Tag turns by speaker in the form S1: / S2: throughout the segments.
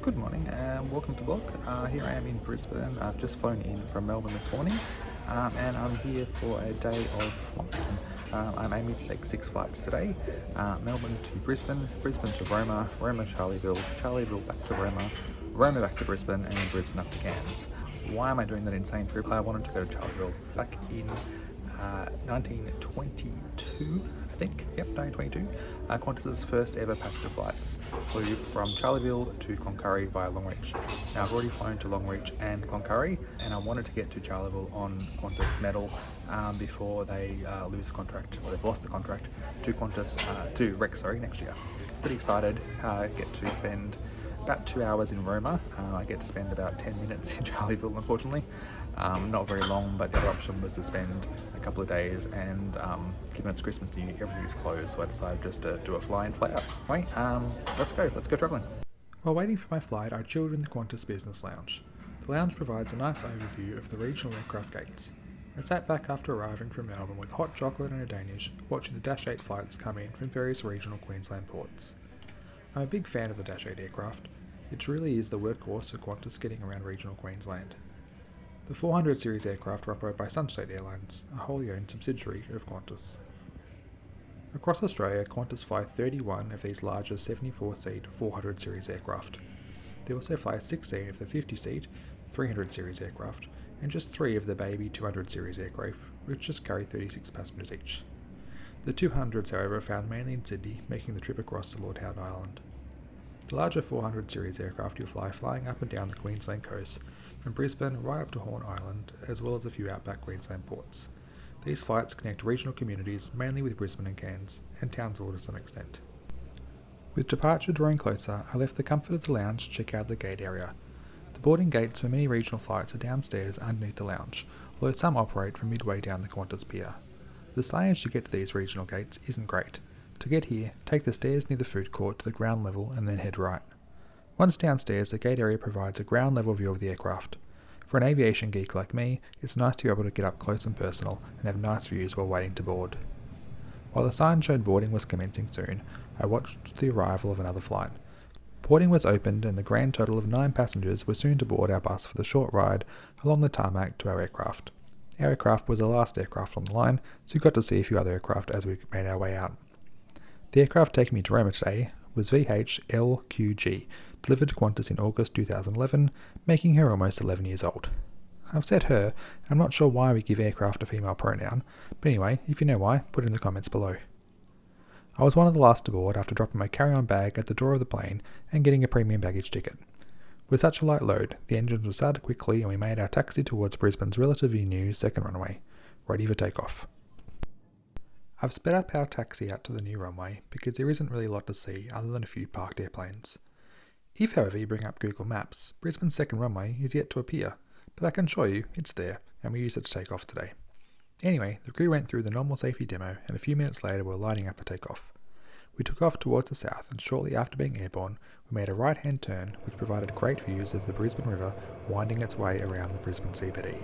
S1: Good morning and welcome to Blog. Here I am in Brisbane. I've just flown in from Melbourne this morning and I'm here for a day of flying. I'm aiming to take 6 flights today. Melbourne to Brisbane, Brisbane to Roma, Roma Charleville, Charleville back to Roma, Roma back to Brisbane and Brisbane up to Cairns. Why am I doing that insane trip? I wanted to go to Charleville back in 1922, I think. Yep, 1922. Qantas's first ever passenger flights flew from Charleville to Cloncurry via Longreach. Now I've already flown to Longreach and Cloncurry, and I wanted to get to Charleville on Qantas metal before they lose the contract, or they've lost the contract to Qantas to Rex next year. Pretty excited. Get to spend about 2 hours in Roma. I get to spend about 10 minutes in Charleville, unfortunately. Not very long, but the other option was to spend a couple of days, and given it's Christmas New Year, everything is closed, so I decided just to do a fly in, fly out. Anyway, let's go travelling. While waiting for my flight, I chilled in the Qantas Business Lounge. The lounge provides a nice overview of the regional aircraft gates. I sat back after arriving from Melbourne with hot chocolate and a Danish, watching the Dash 8 flights come in from various regional Queensland ports. I'm a big fan of the Dash 8 aircraft. It really is the workhorse for Qantas getting around regional Queensland. The 400 series aircraft are operated by Sunset Airlines, a wholly owned subsidiary of Qantas. Across Australia, Qantas fly 31 of these larger 74-seat 400 series aircraft. They also fly 16 of the 50-seat 300 series aircraft, and just 3 of the baby 200 series aircraft, which just carry 36 passengers each. The 200s, however, are found mainly in Sydney, making the trip across to Lord Howe Island. The larger 400 series aircraft you'll flying up and down the Queensland coast, from Brisbane right up to Horn Island, as well as a few outback Queensland ports. These flights connect regional communities, mainly with Brisbane and Cairns, and Townsville to some extent. With departure drawing closer, I left the comfort of the lounge to check out the gate area. The boarding gates for many regional flights are downstairs underneath the lounge, although some operate from midway down the Qantas pier. The signage to get to these regional gates isn't great. To get here, take the stairs near the food court to the ground level and then head right. Once downstairs, the gate area provides a ground level view of the aircraft. For an aviation geek like me, it's nice to be able to get up close and personal and have nice views while waiting to board. While the sign showed boarding was commencing soon, I watched the arrival of another flight. Boarding was opened and the grand total of 9 passengers were soon to board our bus for the short ride along the tarmac to our aircraft. Our aircraft was the last aircraft on the line, so we got to see a few other aircraft as we made our way out. The aircraft taking me to Roma today was VHLQG, delivered to Qantas in August 2011, making her almost 11 years old. I've said her, and I'm not sure why we give aircraft a female pronoun, but anyway, if you know why, put it in the comments below. I was one of the last to board after dropping my carry-on bag at the door of the plane and getting a premium baggage ticket. With such a light load, the engines were started quickly and we made our taxi towards Brisbane's relatively new second runway, ready for takeoff. I've sped up our taxi out to the new runway because there isn't really a lot to see other than a few parked airplanes. If, however, you bring up Google Maps, Brisbane's second runway is yet to appear, but I can show you it's there, and we used it to take off today. Anyway, the crew went through the normal safety demo, and a few minutes later we were lining up for takeoff. We took off towards the south, and shortly after being airborne, we made a right-hand turn which provided great views of the Brisbane River winding its way around the Brisbane CBD.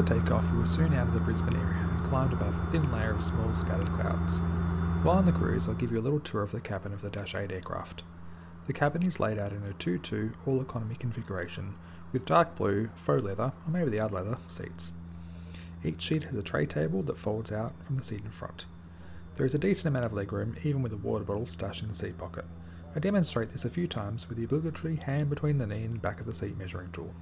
S1: After takeoff, we were soon out of the Brisbane area and climbed above a thin layer of small scattered clouds. While on the cruise, I'll give you a little tour of the cabin of the Dash 8 aircraft. The cabin is laid out in a 2-2 all-economy configuration with dark blue, faux leather, or maybe the oud leather, seats. Each seat has a tray table that folds out from the seat in front. There is a decent amount of legroom, even with a water bottle stashed in the seat pocket. I demonstrate this a few times with the obligatory hand between the knee and back of the seat measuring tool.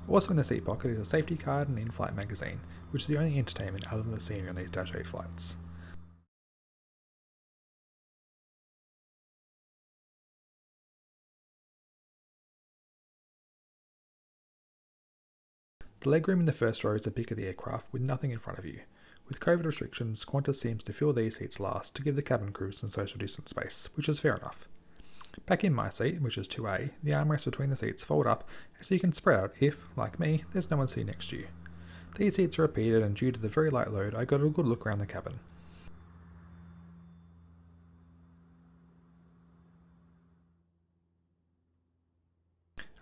S1: Also in the seat pocket is a safety card and InFlight magazine, which is the only entertainment other than the scenery on these Dash 8 flights. The legroom in the first row is the pick of the aircraft with nothing in front of you. With COVID restrictions, Qantas seems to fill these seats last to give the cabin crew some social distance space, which is fair enough. Back in my seat, which is 2A, the armrests between the seats fold up so you can spread out if, like me, there's no one sitting next to you. These seats are repeated and due to the very light load I got a good look around the cabin.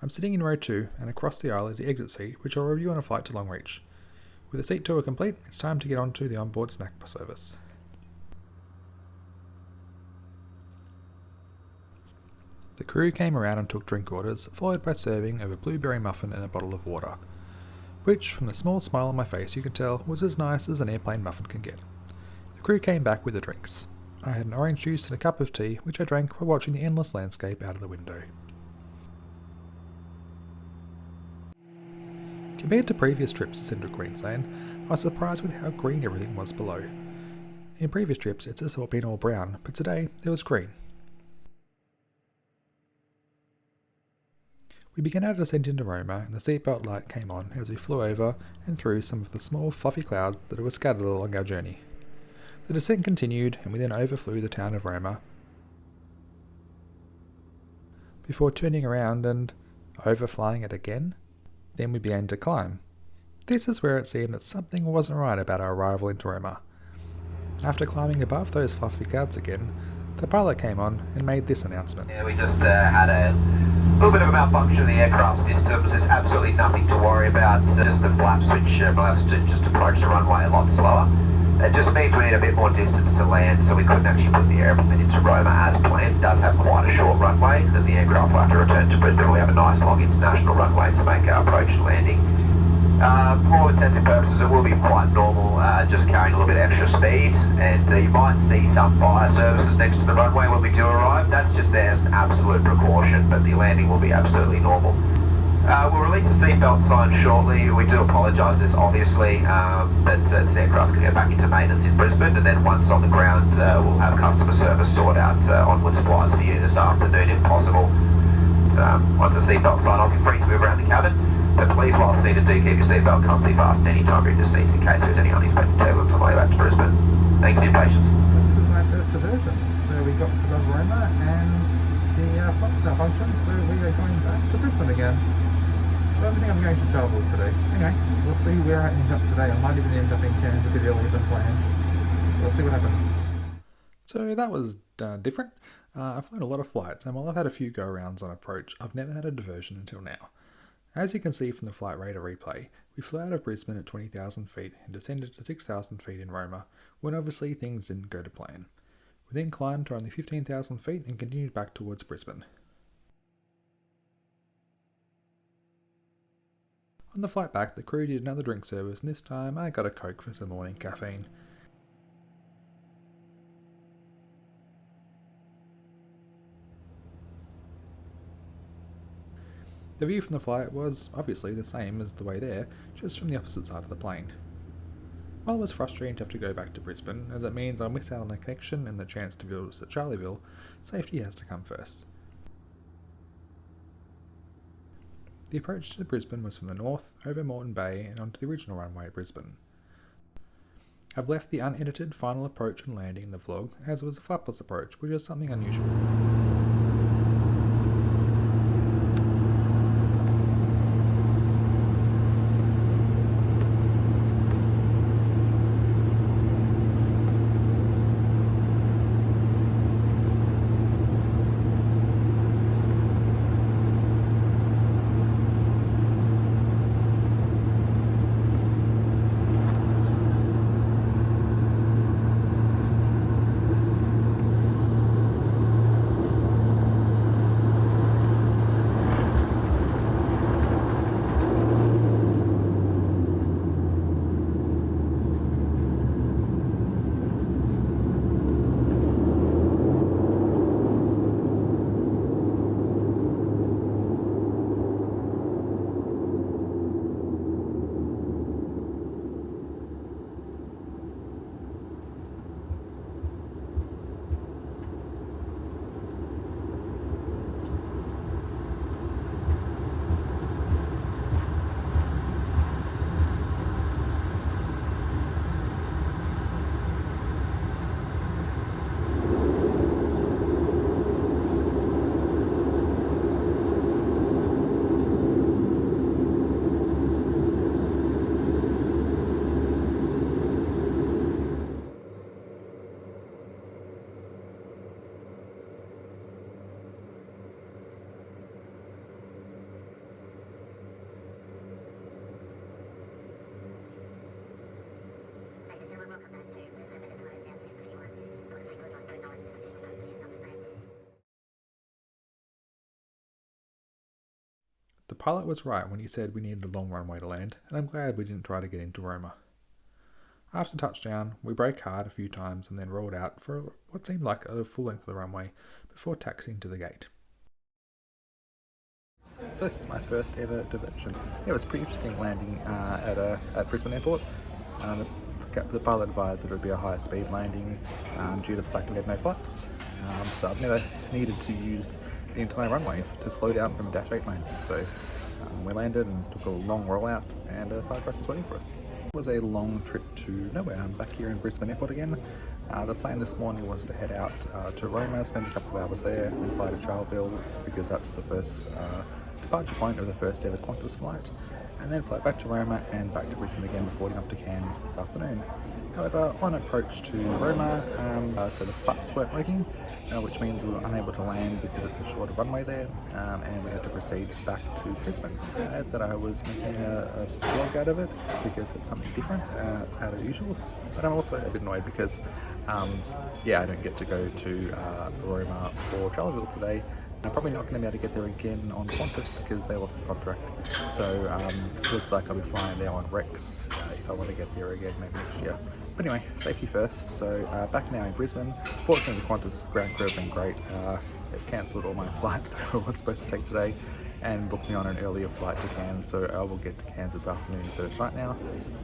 S1: I'm sitting in row 2 and across the aisle is the exit seat which I'll review on a flight to Longreach. With the seat tour complete, it's time to get on to the onboard snack service. The crew came around and took drink orders, followed by serving of a blueberry muffin and a bottle of water, which, from the small smile on my face you can tell, was as nice as an airplane muffin can get. The crew came back with the drinks. I had an orange juice and a cup of tea, which I drank while watching the endless landscape out of the window. Compared to previous trips to central Queensland, I was surprised with how green everything was below. In previous trips it's just been all brown, but today there was green. We began our descent into Roma and the seatbelt light came on as we flew over and through some of the small fluffy clouds that were scattered along our journey. The descent continued and we then overflew the town of Roma before turning around and overflying it again. Then we began to climb. This is where it seemed that something wasn't right about our arrival into Roma. After climbing above those fluffy clouds again, the pilot came on and made this announcement.
S2: Yeah, we just had a little bit of a malfunction in the aircraft systems. There's absolutely nothing to worry about. Just the flaps which allow us to just approach the runway a lot slower. It just means we need a bit more distance to land, so we couldn't actually put the airplane into Roma as planned. It does have quite a short runway, and the aircraft will have to return to Brisbane. We have a nice long international runway to make our approach and landing. For all intents and purposes, it will be quite normal, just carrying a little bit of extra speed, and you might see some fire services next to the runway when we do arrive. That's just there as an absolute precaution, but the landing will be absolutely normal. We'll release the seatbelt sign shortly. We do apologise for this, obviously, but this aircraft can go back into maintenance in Brisbane, and then once on the ground, we'll have customer service sort out onwards flights for you this afternoon, if possible. Once the seatbelt sign off, you're free to move around the cabin, but please, while seated, do keep your seatbelt comfortably fastened any time during the seats in case there's any unexpected turbulence on the way back to Brisbane. Thanks for your patience.
S1: This is our first diversion. So we got to Roma and the flight's malfunction, so we are going back to Brisbane again. So I think I'm going to travel today. Anyway, we'll see where I end up today. I might even end up in Cairns a bit earlier than planned. We'll see what happens. So that was different. I've flown a lot of flights, and while I've had a few go-arounds on approach, I've never had a diversion until now. As you can see from the flight radar replay, we flew out of Brisbane at 20,000 feet and descended to 6,000 feet in Roma, when obviously things didn't go to plan. We then climbed to only 15,000 feet and continued back towards Brisbane. On the flight back, the crew did another drink service, and this time I got a Coke for some morning caffeine. The view from the flight was obviously the same as the way there, just from the opposite side of the plane. While it was frustrating to have to go back to Brisbane, as it means I'll miss out on the connection and the chance to visit at Charleville, safety has to come first. The approach to Brisbane was from the north, over Moreton Bay and onto the original runway at Brisbane. I've left the unedited final approach and landing in the vlog, as it was a flapless approach, which is something unusual. pilot was right when he said we needed a long runway to land, and I'm glad we didn't try to get into Roma. After touchdown, we braked hard a few times and then rolled out for what seemed like a full length of the runway before taxiing to the gate. So this is my first ever diversion. It was pretty interesting landing at Brisbane Airport. The pilot advised that it would be a higher speed landing due to the fact we had no flaps. So I've never needed to use the entire runway to slow down from a Dash 8 landing. So we landed and took a long rollout, and a fire truck was waiting for us. It was a long trip to nowhere. I'm back here in Brisbane Airport again. The plan this morning was to head out to Roma, spend a couple of hours there, and fly to Charleville because that's the first departure point of the first ever Qantas flight, and then fly back to Roma and back to Brisbane again before heading off to Cairns this afternoon. However, on approach to Roma, so the flaps weren't working, which means we were unable to land because it's a shorter runway there, and we had to proceed back to Brisbane. That I was making a vlog out of it because it's something different out of usual, but I'm also a bit annoyed because, yeah, I don't get to go to Roma or Charleville today. I'm probably not going to be able to get there again on Qantas because they lost the contract. So it looks like I'll be flying there on Rex if I want to get there again maybe next year. But anyway, safety first. So back now in Brisbane. Fortunately, the Qantas ground crew have been great. They've cancelled all my flights that I was supposed to take today and booked me on an earlier flight to Cairns, so I will get to Cairns this afternoon instead of right now.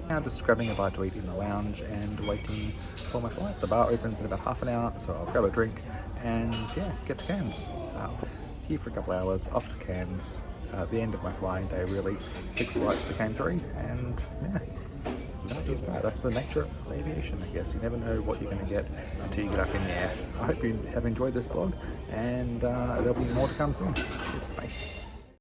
S1: Now just grabbing a bite to eat in the lounge and waiting for my flight. The bar opens in about half an hour, so I'll grab a drink and yeah, get to Cairns. Here for a couple of hours, off to Cairns. The end of my flying day really. 6 flights became 3, and yeah, that is that. That's the nature of aviation, I guess. You never know what you're going to get until you get up in the air. I hope you have enjoyed this vlog, and there'll be more to come soon. Cheers, bye.